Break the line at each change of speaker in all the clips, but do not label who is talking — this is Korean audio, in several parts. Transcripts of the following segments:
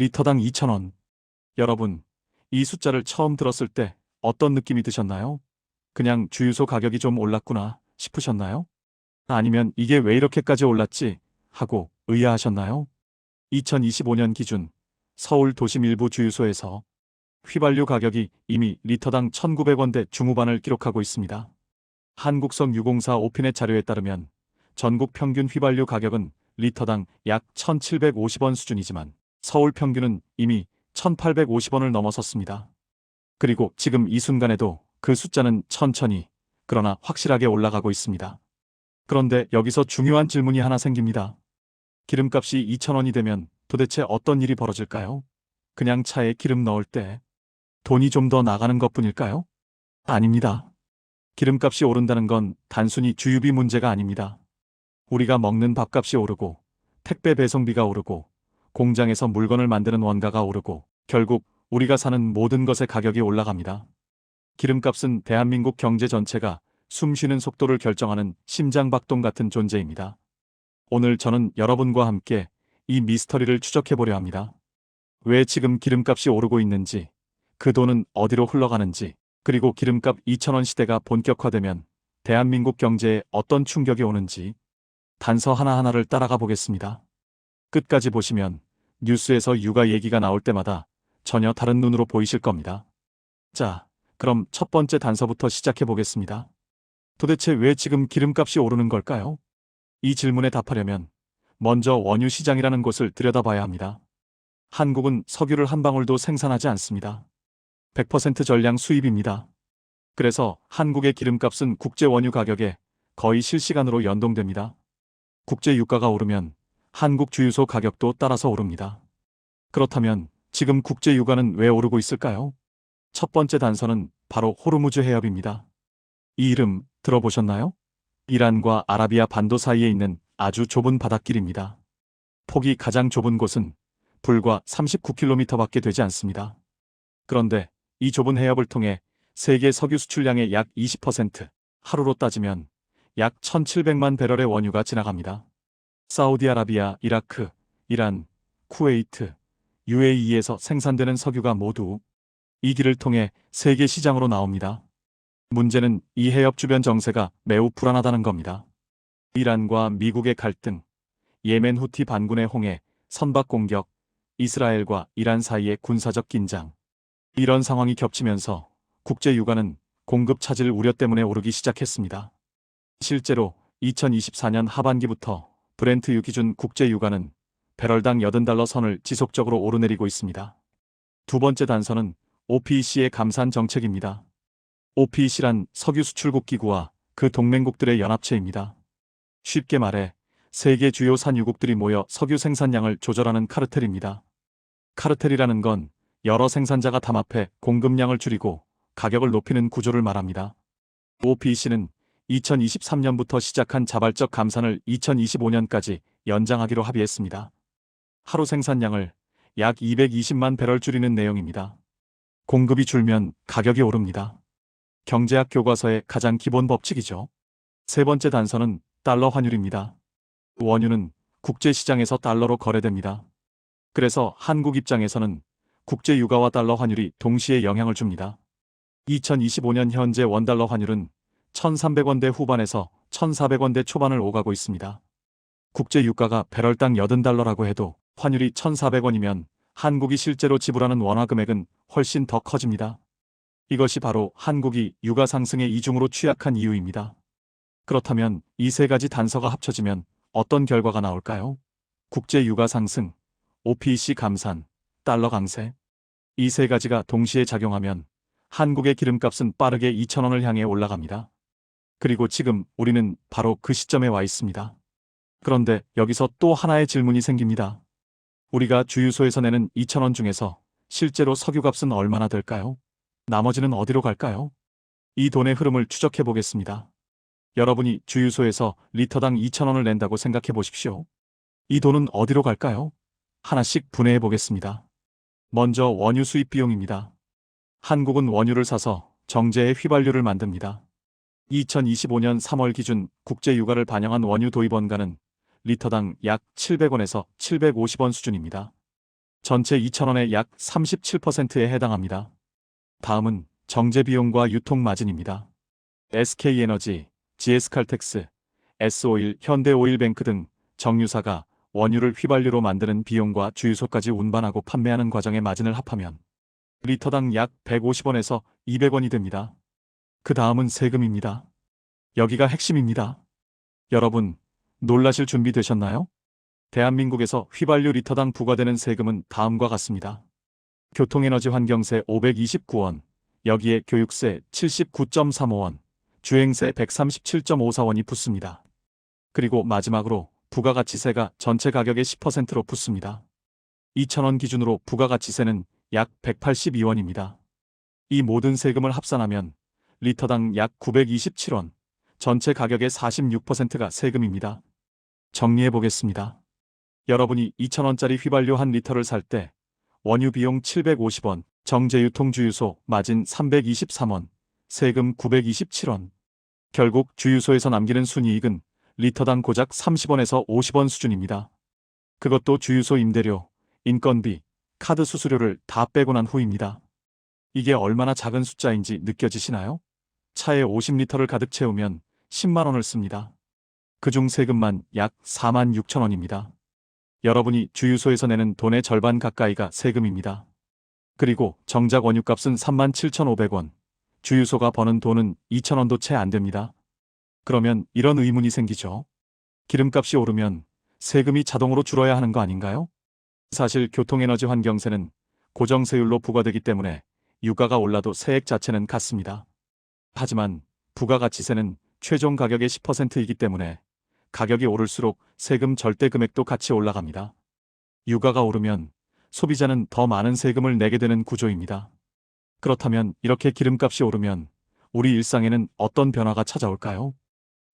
리터당 2,000원. 여러분, 이 숫자를 처음 들었을 때 어떤 느낌이 드셨나요? 그냥 주유소 가격이 좀 올랐구나 싶으셨나요? 아니면 이게 왜 이렇게까지 올랐지 하고 의아하셨나요? 2025년 기준 서울 도심 일부 주유소에서 휘발유 가격이 이미 리터당 1,900원대 중후반을 기록하고 있습니다. 한국성 유공사 오피넷 자료에 따르면 전국 평균 휘발유 가격은 리터당 약 1,750원 수준이지만 서울 평균은 이미 1,850원을 넘어섰습니다. 그리고 지금 이 순간에도 그 숫자는 천천히, 그러나 확실하게 올라가고 있습니다. 그런데 여기서 중요한 질문이 하나 생깁니다. 기름값이 2,000원이 되면 도대체 어떤 일이 벌어질까요? 그냥 차에 기름 넣을 때 돈이 좀 더 나가는 것뿐일까요? 아닙니다. 기름값이 오른다는 건 단순히 주유비 문제가 아닙니다. 우리가 먹는 밥값이 오르고, 택배 배송비가 오르고, 공장에서 물건을 만드는 원가가 오르고, 결국 우리가 사는 모든 것의 가격이 올라갑니다. 기름값은 대한민국 경제 전체가 숨 쉬는 속도를 결정하는 심장박동 같은 존재입니다. 오늘 저는 여러분과 함께 이 미스터리를 추적해보려 합니다. 왜 지금 기름값이 오르고 있는지, 그 돈은 어디로 흘러가는지, 그리고 기름값 2,000원 시대가 본격화되면 대한민국 경제에 어떤 충격이 오는지 단서 하나하나를 따라가 보겠습니다. 끝까지 보시면 뉴스에서 육아 얘기가 나올 때마다 전혀 다른 눈으로 보이실 겁니다. 자, 그럼 첫 번째 단서부터 시작해 보겠습니다. 도대체 왜 지금 기름값이 오르는 걸까요? 이 질문에 답하려면 먼저 원유 시장이라는 곳을 들여다봐야 합니다. 한국은 석유를 한 방울도 생산하지 않습니다. 100% 전량 수입입니다. 그래서 한국의 기름값은 국제 원유 가격에 거의 실시간으로 연동됩니다. 국제 유가가 오르면 한국 주유소 가격도 따라서 오릅니다. 그렇다면 지금 국제 유가는 왜 오르고 있을까요? 첫 번째 단서는 바로 호르무즈 해협입니다. 이 이름 들어보셨나요? 이란과 아라비아 반도 사이에 있는 아주 좁은 바닷길입니다. 폭이 가장 좁은 곳은 불과 39km밖에 되지 않습니다. 그런데 이 좁은 해협을 통해 세계 석유 수출량의 약 20%, 하루로 따지면 약 1,700만 배럴의 원유가 지나갑니다. 사우디아라비아, 이라크, 이란, 쿠웨이트, UAE에서 생산되는 석유가 모두 이 길을 통해 세계 시장으로 나옵니다. 문제는 이 해협 주변 정세가 매우 불안하다는 겁니다. 이란과 미국의 갈등, 예멘 후티 반군의 홍해, 선박 공격, 이스라엘과 이란 사이의 군사적 긴장. 이런 상황이 겹치면서 국제 유가는 공급 차질 우려 때문에 오르기 시작했습니다. 실제로 2024년 하반기부터 브렌트유 기준 국제 유가는 배럴당 80달러 선을 지속적으로 오르내리고 있습니다. 두 번째 단서는 OPEC의 감산 정책입니다. OPEC란 석유 수출국 기구와 그 동맹국들의 연합체입니다. 쉽게 말해 세계 주요 산유국들이 모여 석유 생산량을 조절하는 카르텔입니다. 카르텔이라는 건 여러 생산자가 담합해 공급량을 줄이고 가격을 높이는 구조를 말합니다. OPEC는 2023년부터 시작한 자발적 감산을 2025년까지 연장하기로 합의했습니다. 하루 생산량을 약 220만 배럴 줄이는 내용입니다. 공급이 줄면 가격이 오릅니다. 경제학 교과서의 가장 기본 법칙이죠. 세 번째 단서는 달러 환율입니다. 원유는 국제시장에서 달러로 거래됩니다. 그래서 한국 입장에서는 국제 유가와 달러 환율이 동시에 영향을 줍니다. 2025년 현재 원달러 환율은 1,300원대 후반에서 1,400원대 초반을 오가고 있습니다. 국제 유가가 배럴당 80달러라고 해도 환율이 1,400원이면 한국이 실제로 지불하는 원화 금액은 훨씬 더 커집니다. 이것이 바로 한국이 유가 상승에 이중으로 취약한 이유입니다. 그렇다면 이 세 가지 단서가 합쳐지면 어떤 결과가 나올까요? 국제 유가 상승, OPEC 감산, 달러 강세. 이 세 가지가 동시에 작용하면 한국의 기름값은 빠르게 2,000원을 향해 올라갑니다. 그리고 지금 우리는 바로 그 시점에 와 있습니다. 그런데 여기서 또 하나의 질문이 생깁니다. 우리가 주유소에서 내는 2,000원 중에서 실제로 석유값은 얼마나 될까요? 나머지는 어디로 갈까요? 이 돈의 흐름을 추적해 보겠습니다. 여러분이 주유소에서 리터당 2,000원을 낸다고 생각해 보십시오. 이 돈은 어디로 갈까요? 하나씩 분해해 보겠습니다. 먼저 원유 수입 비용입니다. 한국은 원유를 사서 정제해 휘발유를 만듭니다. 2025년 3월 기준 국제 유가를 반영한 원유 도입 원가는 리터당 약 700원에서 750원 수준입니다. 전체 2,000원의 약 37%에 해당합니다. 다음은 정제 비용과 유통 마진입니다. SK에너지, GS칼텍스, S오일, 현대오일뱅크 등 정유사가 원유를 휘발유로 만드는 비용과 주유소까지 운반하고 판매하는 과정의 마진을 합하면 리터당 약 150원에서 200원이 됩니다. 그 다음은 세금입니다. 여기가 핵심입니다. 여러분, 놀라실 준비 되셨나요? 대한민국에서 휘발유 리터당 부과되는 세금은 다음과 같습니다. 교통에너지 환경세 529원, 여기에 교육세 79.35원, 주행세 137.54원이 붙습니다. 그리고 마지막으로 부가가치세가 전체 가격의 10%로 붙습니다. 2,000원 기준으로 부가가치세는 약 182원입니다. 이 모든 세금을 합산하면 리터당 약 927원, 전체 가격의 46%가 세금입니다. 정리해 보겠습니다. 여러분이 2,000원짜리 휘발유 한 리터를 살 때 원유 비용 750원, 정제유통 주유소 마진 323원, 세금 927원. 결국 주유소에서 남기는 순이익은 리터당 고작 30원에서 50원 수준입니다. 그것도 주유소 임대료, 인건비, 카드 수수료를 다 빼고 난 후입니다. 이게 얼마나 작은 숫자인지 느껴지시나요? 차에 50리터를 가득 채우면 10만 원을 씁니다. 그중 세금만 약 4만 6천 원입니다. 여러분이 주유소에서 내는 돈의 절반 가까이가 세금입니다. 그리고 정작 원유값은 37,500원, 주유소가 버는 돈은 2,000원도 채 안 됩니다. 그러면 이런 의문이 생기죠. 기름값이 오르면 세금이 자동으로 줄어야 하는 거 아닌가요? 사실 교통에너지 환경세는 고정세율로 부과되기 때문에 유가가 올라도 세액 자체는 같습니다. 하지만 부가가치세는 최종 가격의 10%이기 때문에 가격이 오를수록 세금 절대 금액도 같이 올라갑니다. 유가가 오르면 소비자는 더 많은 세금을 내게 되는 구조입니다. 그렇다면 이렇게 기름값이 오르면 우리 일상에는 어떤 변화가 찾아올까요?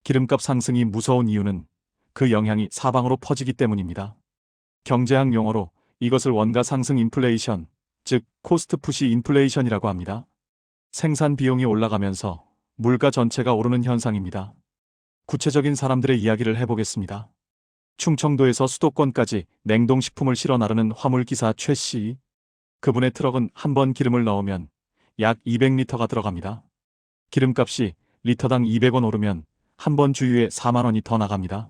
기름값 상승이 무서운 이유는 그 영향이 사방으로 퍼지기 때문입니다. 경제학 용어로 이것을 원가 상승 인플레이션, 즉 코스트 푸시 인플레이션이라고 합니다. 생산 비용이 올라가면서 물가 전체가 오르는 현상입니다. 구체적인 사람들의 이야기를 해보겠습니다. 충청도에서 수도권까지 냉동식품을 실어 나르는 화물기사 최 씨. 그분의 트럭은 한 번 기름을 넣으면 약 200리터가 들어갑니다. 기름값이 리터당 200원 오르면 한 번 주유에 4만 원이 더 나갑니다.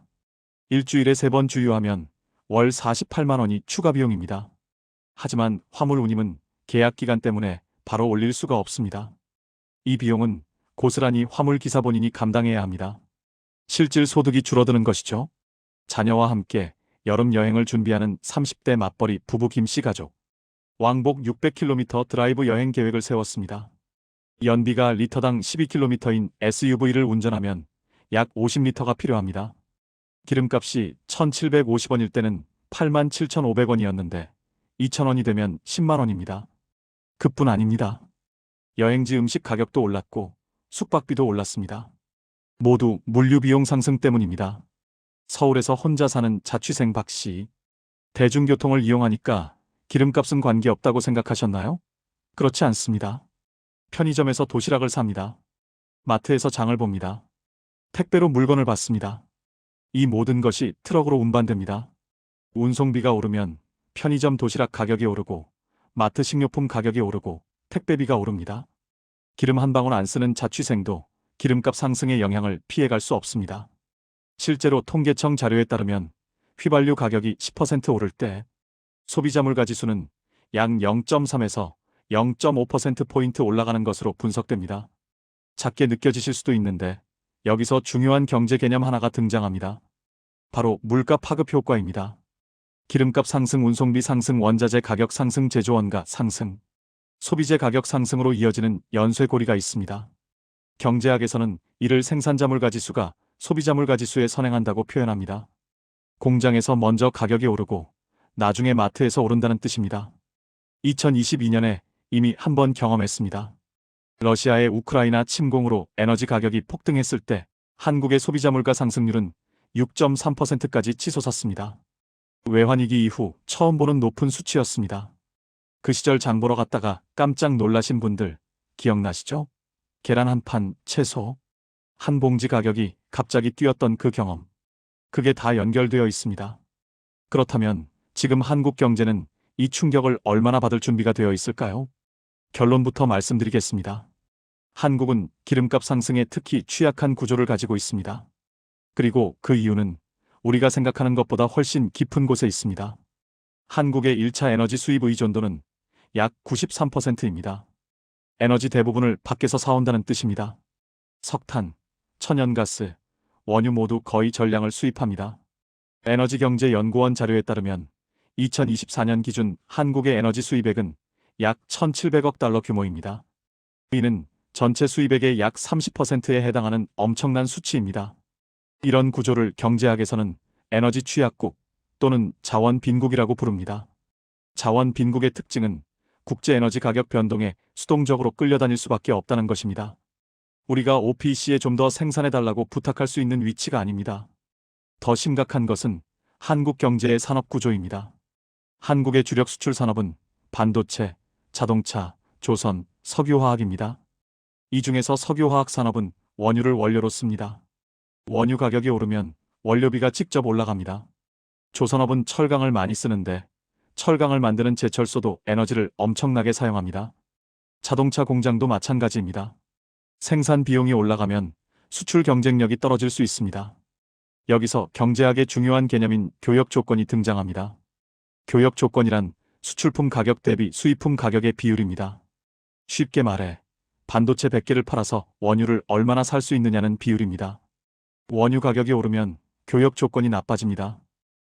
일주일에 3번 주유하면 월 48만 원이 추가 비용입니다. 하지만 화물 운임은 계약 기간 때문에 바로 올릴 수가 없습니다. 이 비용은 고스란히 화물 기사 본인이 감당해야 합니다. 실질 소득이 줄어드는 것이죠. 자녀와 함께 여름 여행을 준비하는 30대 맞벌이 부부 김씨 가족. 왕복 600km 드라이브 여행 계획을 세웠습니다. 연비가 리터당 12km인 SUV를 운전하면 약 50리터가 필요합니다. 기름값이 1,750원일 때는 87,500원이었는데 2,000원이 되면 10만 원입니다. 그뿐 아닙니다. 여행지 음식 가격도 올랐고 숙박비도 올랐습니다. 모두 물류비용 상승 때문입니다. 서울에서 혼자 사는 자취생 박 씨. 대중교통을 이용하니까 기름값은 관계없다고 생각하셨나요? 그렇지 않습니다. 편의점에서 도시락을 삽니다. 마트에서 장을 봅니다. 택배로 물건을 받습니다. 이 모든 것이 트럭으로 운반됩니다. 운송비가 오르면 편의점 도시락 가격이 오르고 마트 식료품 가격이 오르고 택배비가 오릅니다. 기름 한 방울 안 쓰는 자취생도 기름값 상승의 영향을 피해갈 수 없습니다. 실제로 통계청 자료에 따르면 휘발유 가격이 10% 오를 때 소비자 물가지수는 약 0.3에서 0.5%포인트 올라가는 것으로 분석됩니다. 작게 느껴지실 수도 있는데 여기서 중요한 경제 개념 하나가 등장합니다. 바로 물가 파급 효과입니다. 기름값 상승, 운송비 상승, 원자재 가격 상승, 제조원가 상승, 소비재 가격 상승으로 이어지는 연쇄고리가 있습니다. 경제학에서는 이를 생산자 물가지수가 소비자 물가지수에 선행한다고 표현합니다. 공장에서 먼저 가격이 오르고 나중에 마트에서 오른다는 뜻입니다. 2022년에 이미 한 번 경험했습니다. 러시아의 우크라이나 침공으로 에너지 가격이 폭등했을 때 한국의 소비자 물가 상승률은 6.3%까지 치솟았습니다. 외환위기 이후 처음 보는 높은 수치였습니다. 그 시절 장 보러 갔다가 깜짝 놀라신 분들 기억나시죠? 계란 한 판, 채소 한 봉지 가격이 갑자기 뛰었던 그 경험. 그게 다 연결되어 있습니다. 그렇다면 지금 한국 경제는 이 충격을 얼마나 받을 준비가 되어 있을까요? 결론부터 말씀드리겠습니다. 한국은 기름값 상승에 특히 취약한 구조를 가지고 있습니다. 그리고 그 이유는 우리가 생각하는 것보다 훨씬 깊은 곳에 있습니다. 한국의 1차 에너지 수입 의존도는 약 93%입니다. 에너지 대부분을 밖에서 사온다는 뜻입니다. 석탄, 천연가스, 원유 모두 거의 전량을 수입합니다. 에너지경제연구원 자료에 따르면 2024년 기준 한국의 에너지 수입액은 약 1,700억 달러 규모입니다. 이는 전체 수입액의 약 30%에 해당하는 엄청난 수치입니다. 이런 구조를 경제학에서는 에너지 취약국 또는 자원 빈국이라고 부릅니다. 자원 빈국의 특징은 국제 에너지 가격 변동에 수동적으로 끌려다닐 수밖에 없다는 것입니다. 우리가 OPEC에 좀 더 생산해달라고 부탁할 수 있는 위치가 아닙니다. 더 심각한 것은 한국 경제의 산업 구조입니다. 한국의 주력 수출 산업은 반도체, 자동차, 조선, 석유화학입니다. 이 중에서 석유화학 산업은 원유를 원료로 씁니다. 원유 가격이 오르면 원료비가 직접 올라갑니다. 조선업은 철강을 많이 쓰는데 철강을 만드는 제철소도 에너지를 엄청나게 사용합니다. 자동차 공장도 마찬가지입니다. 생산 비용이 올라가면 수출 경쟁력이 떨어질 수 있습니다. 여기서 경제학의 중요한 개념인 교역 조건이 등장합니다. 교역 조건이란 수출품 가격 대비 수입품 가격의 비율입니다. 쉽게 말해 반도체 100개를 팔아서 원유를 얼마나 살 수 있느냐는 비율입니다. 원유 가격이 오르면 교역 조건이 나빠집니다.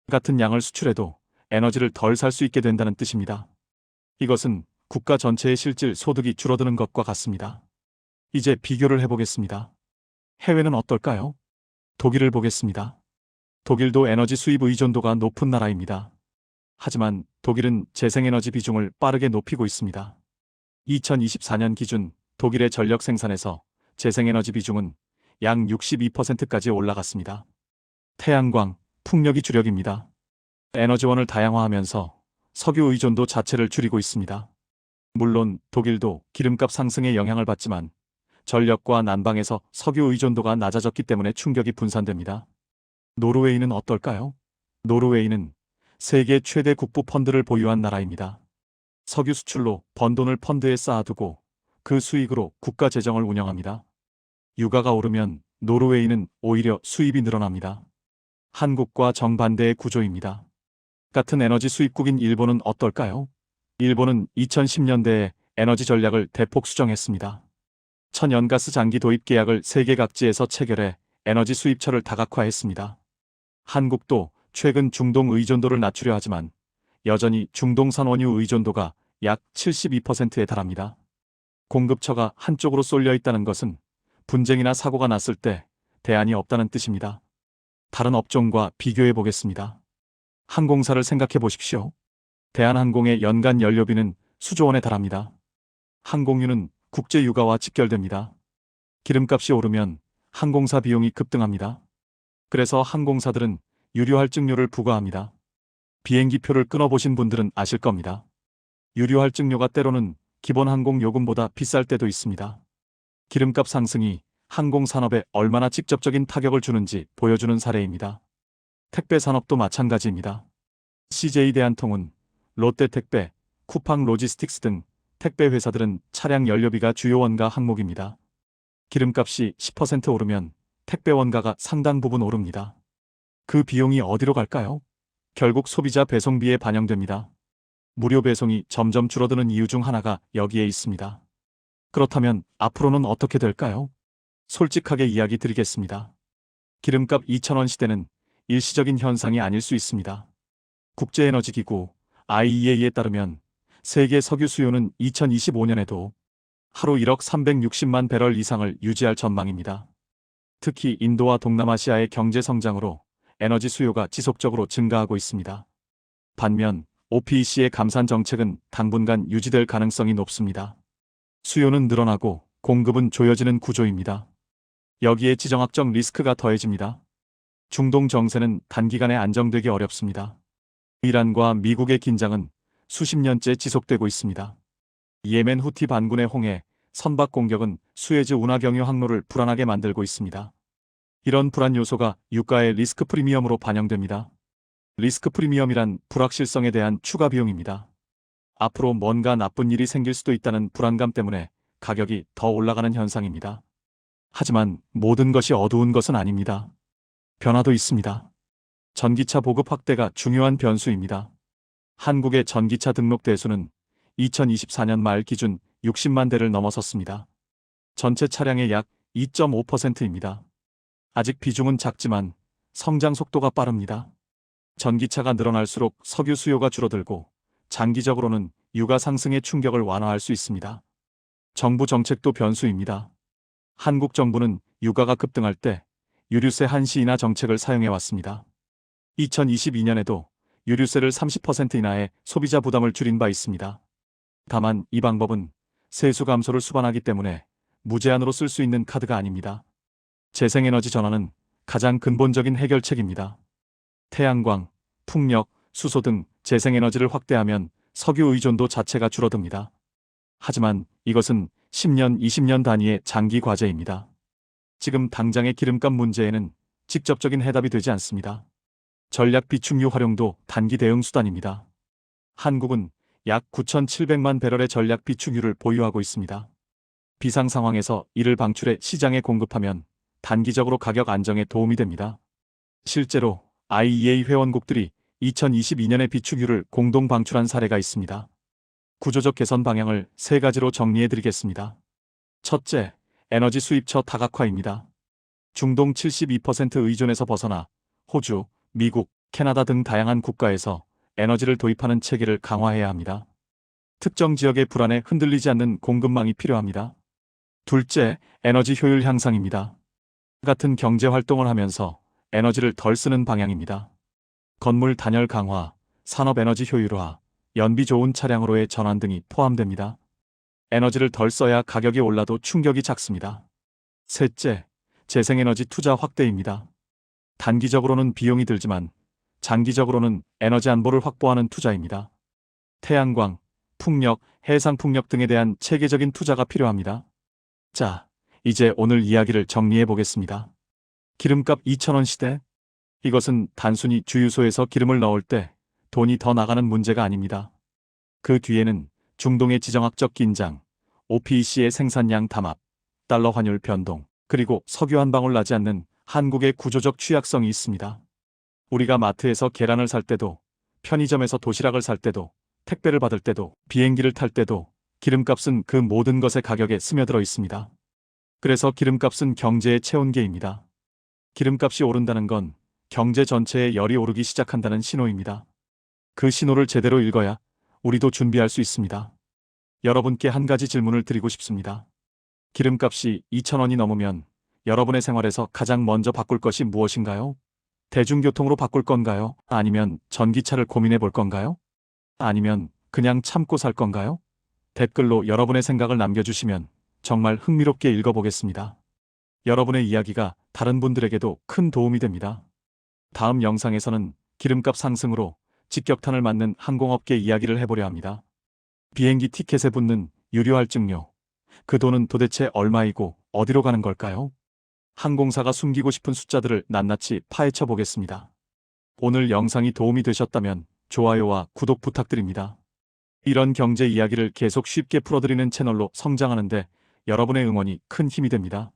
같은 양을 수출해도 에너지를 덜 살 수 있게 된다는 뜻입니다. 이것은 국가 전체의 실질 소득이 줄어드는 것과 같습니다. 이제 비교를 해보겠습니다. 해외는 어떨까요? 독일을 보겠습니다. 독일도 에너지 수입 의존도가 높은 나라입니다. 하지만 독일은 재생에너지 비중을 빠르게 높이고 있습니다. 2024년 기준 독일의 전력 생산에서 재생에너지 비중은 약 62%까지 올라갔습니다. 태양광, 풍력이 주력입니다. 에너지원을 다양화하면서 석유 의존도 자체를 줄이고 있습니다. 물론 독일도 기름값 상승에 영향을 받지만 전력과 난방에서 석유 의존도가 낮아졌기 때문에 충격이 분산됩니다. 노르웨이는 어떨까요? 노르웨이는 세계 최대 국부 펀드를 보유한 나라입니다. 석유 수출로 번 돈을 펀드에 쌓아두고 그 수익으로 국가 재정을 운영합니다. 유가가 오르면 노르웨이는 오히려 수입이 늘어납니다. 한국과 정반대의 구조입니다. 같은 에너지 수입국인 일본은 어떨까요? 일본은 2010년대에 에너지 전략을 대폭 수정했습니다. 천연가스 장기 도입 계약을 세계 각지에서 체결해 에너지 수입처를 다각화했습니다. 한국도 최근 중동 의존도를 낮추려 하지만 여전히 중동산 원유 의존도가 약 72%에 달합니다. 공급처가 한쪽으로 쏠려 있다는 것은 분쟁이나 사고가 났을 때 대안이 없다는 뜻입니다. 다른 업종과 비교해 보겠습니다. 항공사를 생각해 보십시오. 대한항공의 연간 연료비는 수조 원에 달합니다. 항공유는 국제 유가와 직결됩니다. 기름값이 오르면 항공사 비용이 급등합니다. 그래서 항공사들은 유류 할증료를 부과합니다. 비행기표를 끊어보신 분들은 아실 겁니다. 유류 할증료가 때로는 기본 항공 요금보다 비쌀 때도 있습니다. 기름값 상승이 항공산업에 얼마나 직접적인 타격을 주는지 보여주는 사례입니다. 택배 산업도 마찬가지입니다. CJ 대한통운, 롯데택배, 쿠팡 로지스틱스 등 택배 회사들은 차량 연료비가 주요 원가 항목입니다. 기름값이 10% 오르면 택배 원가가 상당 부분 오릅니다. 그 비용이 어디로 갈까요? 결국 소비자 배송비에 반영됩니다. 무료 배송이 점점 줄어드는 이유 중 하나가 여기에 있습니다. 그렇다면 앞으로는 어떻게 될까요? 솔직하게 이야기 드리겠습니다. 기름값 2,000원 시대는 일시적인 현상이 아닐 수 있습니다. 국제에너지기구 IEA에 따르면 세계 석유 수요는 2025년에도 하루 1억 360만 배럴 이상을 유지할 전망입니다. 특히 인도와 동남아시아의 경제 성장으로 에너지 수요가 지속적으로 증가하고 있습니다. 반면 OPEC의 감산 정책은 당분간 유지될 가능성이 높습니다. 수요는 늘어나고 공급은 조여지는 구조입니다. 여기에 지정학적 리스크가 더해집니다. 중동 정세는 단기간에 안정되기 어렵습니다. 이란과 미국의 긴장은 수십 년째 지속되고 있습니다. 예멘 후티 반군의 홍해, 선박 공격은 수에즈 운하 경유 항로를 불안하게 만들고 있습니다. 이런 불안 요소가 유가의 리스크 프리미엄으로 반영됩니다. 리스크 프리미엄이란 불확실성에 대한 추가 비용입니다. 앞으로 뭔가 나쁜 일이 생길 수도 있다는 불안감 때문에 가격이 더 올라가는 현상입니다. 하지만 모든 것이 어두운 것은 아닙니다. 변화도 있습니다. 전기차 보급 확대가 중요한 변수입니다. 한국의 전기차 등록 대수는 2024년 말 기준 60만 대를 넘어섰습니다. 전체 차량의 약 2.5%입니다. 아직 비중은 작지만 성장 속도가 빠릅니다. 전기차가 늘어날수록 석유 수요가 줄어들고 장기적으로는 유가 상승의 충격을 완화할 수 있습니다. 정부 정책도 변수입니다. 한국 정부는 유가가 급등할 때 유류세 한시 인하 정책을 사용해 왔습니다. 2022년에도 유류세를 30% 인하해 소비자 부담을 줄인 바 있습니다. 다만 이 방법은 세수 감소를 수반하기 때문에 무제한으로 쓸 수 있는 카드가 아닙니다. 재생에너지 전환은 가장 근본적인 해결책입니다. 태양광, 풍력, 수소 등 재생에너지를 확대하면 석유 의존도 자체가 줄어듭니다. 하지만 이것은 10년, 20년 단위의 장기 과제입니다. 지금 당장의 기름값 문제에는 직접적인 해답이 되지 않습니다. 전략 비축유 활용도 단기 대응 수단입니다. 한국은 약 9,700만 배럴의 전략 비축유를 보유하고 있습니다. 비상 상황에서 이를 방출해 시장에 공급하면 단기적으로 가격 안정에 도움이 됩니다. 실제로 IEA 회원국들이 2022년에 비축유를 공동 방출한 사례가 있습니다. 구조적 개선 방향을 세 가지로 정리해 드리겠습니다. 첫째, 에너지 수입처 다각화입니다. 중동 72% 의존에서 벗어나 호주, 미국, 캐나다 등 다양한 국가에서 에너지를 도입하는 체계를 강화해야 합니다. 특정 지역의 불안에 흔들리지 않는 공급망이 필요합니다. 둘째, 에너지 효율 향상입니다. 같은 경제 활동을 하면서 에너지를 덜 쓰는 방향입니다. 건물 단열 강화, 산업 에너지 효율화, 연비 좋은 차량으로의 전환 등이 포함됩니다. 에너지를 덜 써야 가격이 올라도 충격이 작습니다. 셋째, 재생에너지 투자 확대입니다. 단기적으로는 비용이 들지만 장기적으로는 에너지 안보를 확보하는 투자입니다. 태양광, 풍력, 해상풍력 등에 대한 체계적인 투자가 필요합니다. 자, 이제 오늘 이야기를 정리해 보겠습니다. 기름값 2,000원 시대? 이것은 단순히 주유소에서 기름을 넣을 때 돈이 더 나가는 문제가 아닙니다. 그 뒤에는 중동의 지정학적 긴장, OPEC의 생산량 담합, 달러 환율 변동, 그리고 석유 한 방울 나지 않는 한국의 구조적 취약성이 있습니다. 우리가 마트에서 계란을 살 때도, 편의점에서 도시락을 살 때도, 택배를 받을 때도, 비행기를 탈 때도 기름값은 그 모든 것의 가격에 스며들어 있습니다. 그래서 기름값은 경제의 체온계입니다. 기름값이 오른다는 건 경제 전체에 열이 오르기 시작한다는 신호입니다. 그 신호를 제대로 읽어야 우리도 준비할 수 있습니다. 여러분께 한 가지 질문을 드리고 싶습니다. 기름값이 2,000원이 넘으면 여러분의 생활에서 가장 먼저 바꿀 것이 무엇인가요? 대중교통으로 바꿀 건가요? 아니면 전기차를 고민해 볼 건가요? 아니면 그냥 참고 살 건가요? 댓글로 여러분의 생각을 남겨주시면 정말 흥미롭게 읽어보겠습니다. 여러분의 이야기가 다른 분들에게도 큰 도움이 됩니다. 다음 영상에서는 기름값 상승으로 직격탄을 맞는 항공업계 이야기를 해보려 합니다. 비행기 티켓에 붙는 유료 할증료. 그 돈은 도대체 얼마이고 어디로 가는 걸까요? 항공사가 숨기고 싶은 숫자들을 낱낱이 파헤쳐 보겠습니다. 오늘 영상이 도움이 되셨다면 좋아요와 구독 부탁드립니다. 이런 경제 이야기를 계속 쉽게 풀어드리는 채널로 성장하는데 여러분의 응원이 큰 힘이 됩니다.